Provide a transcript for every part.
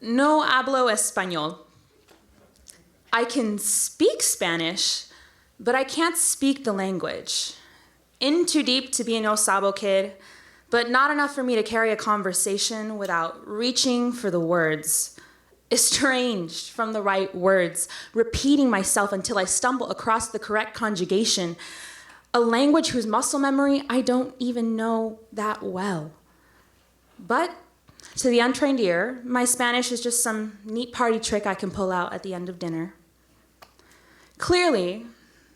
No hablo español. I can speak Spanish, but I can't speak the language. In too deep to be an Osabo kid, but not enough for me to carry a conversation without reaching for the words. Estranged from the right words, repeating myself until I stumble across the correct conjugation. A language whose muscle memory I don't even know that well. But to the untrained ear, my Spanish is just some neat party trick I can pull out at the end of dinner. Clearly,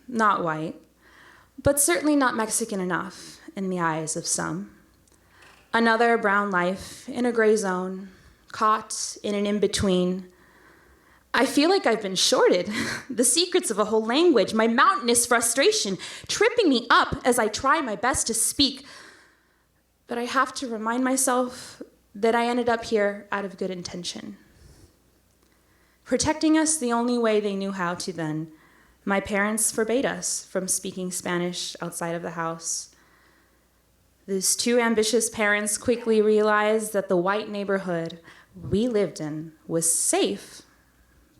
not white, but certainly not Mexican enough in the eyes of some. Another brown life in a gray zone, caught in an in-between. I feel like I've been shorted. The secrets of a whole language, my mountainous frustration, tripping me up as I try my best to speak. But I have to remind myself that I ended up here out of good intention. Protecting us the only way they knew how to then. My parents forbade us from speaking Spanish outside of the house. These two ambitious parents quickly realized that the white neighborhood we lived in was safe,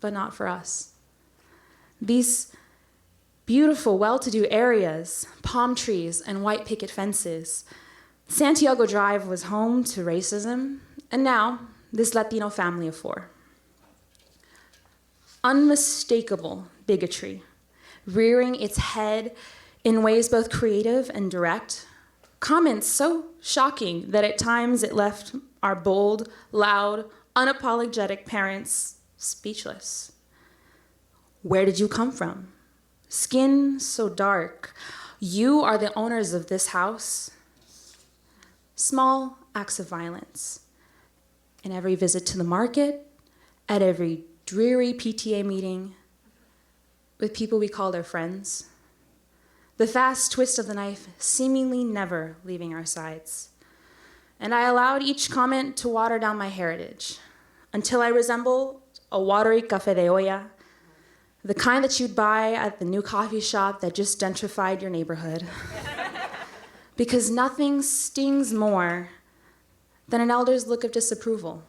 but not for us. These beautiful, well-to-do areas, palm trees and white picket fences. Santiago Drive was home to racism, and now this Latino family of four. Unmistakable bigotry, rearing its head in ways both creative and direct. Comments so shocking that at times it left our bold, loud, unapologetic parents speechless. Where did you come from? Skin so dark. You are the owners of this house. Small acts of violence. In every visit to the market, at every dreary PTA meeting, with people we called our friends. The fast twist of the knife seemingly never leaving our sides. And I allowed each comment to water down my heritage until I resembled a watery café de olla, the kind that you'd buy at the new coffee shop that just gentrified your neighborhood. Because nothing stings more than an elder's look of disapproval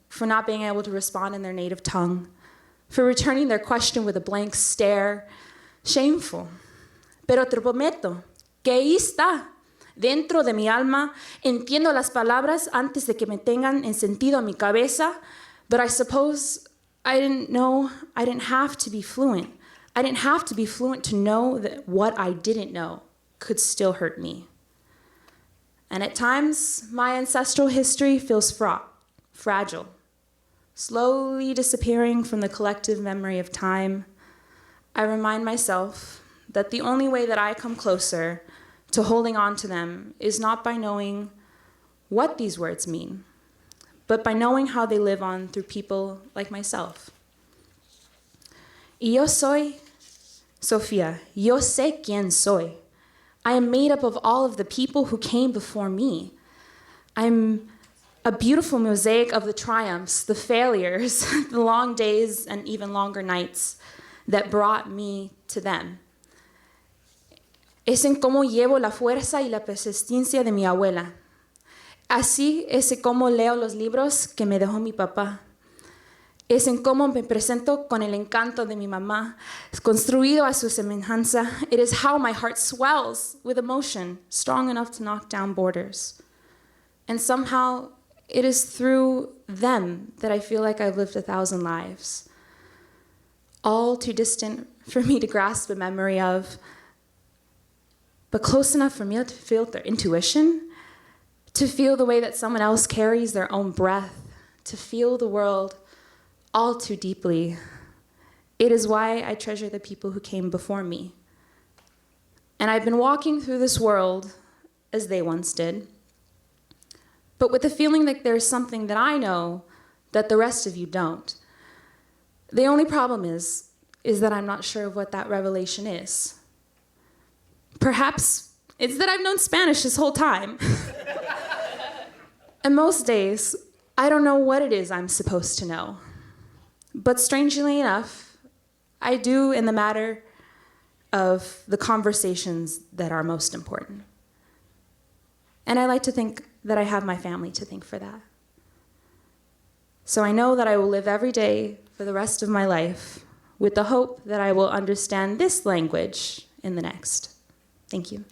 for not being able to respond in their native tongue, for returning their question with a blank stare. Shameful. Pero te prometo que ahí está, dentro de mi alma, entiendo las palabras antes de que me tengan en sentido en mi cabeza, but I suppose I didn't know I didn't have to be fluent. I didn't have to be fluent to know that what I didn't know could still hurt me. And at times, my ancestral history feels fraught, fragile, slowly disappearing from the collective memory of time. I remind myself that the only way that I come closer to holding on to them is not by knowing what these words mean, but by knowing how they live on through people like myself. Y yo soy Sofia. Yo sé quién soy. I am made up of all of the people who came before me. I'm a beautiful mosaic of the triumphs, the failures, the long days, and even longer nights that brought me to them. Es en cómo llevo la fuerza y la persistencia de mi abuela. Así es en cómo leo los libros que me dejó mi papá. Es en cómo me presento con el encanto de mi mamá, construido a su semejanza. It is how my heart swells with emotion, strong enough to knock down borders. And somehow, it is through them that I feel like I've lived 1,000 lives. All too distant for me to grasp a memory of, but close enough for me to feel their intuition, to feel the way that someone else carries their own breath, to feel the world all too deeply. It is why I treasure the people who came before me. And I've been walking through this world as they once did, but with the feeling that there's something that I know that the rest of you don't. The only problem is that I'm not sure of what that revelation is. Perhaps it's that I've known Spanish this whole time. And most days, I don't know what it is I'm supposed to know. But strangely enough, I do in the matter of the conversations that are most important. And I like to think that I have my family to thank for that. So I know that I will live every day for the rest of my life with the hope that I will understand this language in the next. Thank you.